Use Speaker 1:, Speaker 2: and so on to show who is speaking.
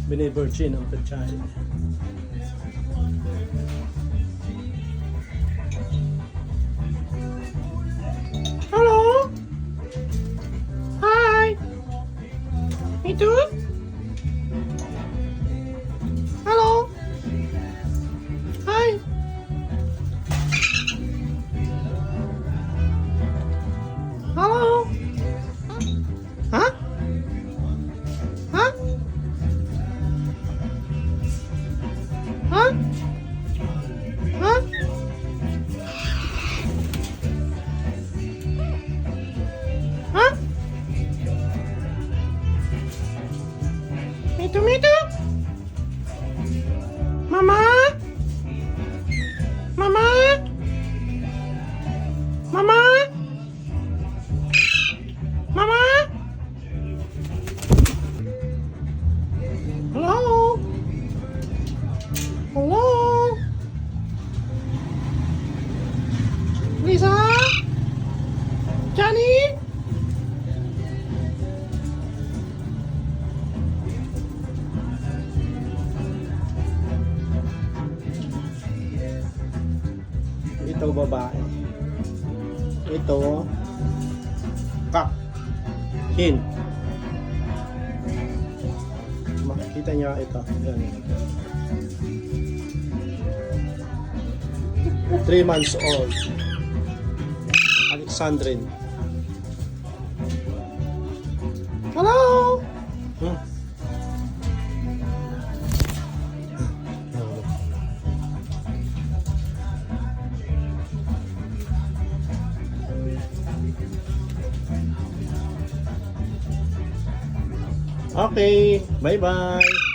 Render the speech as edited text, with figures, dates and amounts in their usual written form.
Speaker 1: Binivirgin ang pechay. Hello? Hi! Ito? Hello? Hi! Hello? Huh? Huh? Huh? Huh? Huh? Mito, Mito? Mama? Mama? Mama? Mama? Hello? Hello? Lisa? Johnny? Ito babae. Ito kak. Hin. Makikita niyo ito. Yan. 3 months old. Alexandrine. Hello? Hmm. Okay, bye-bye.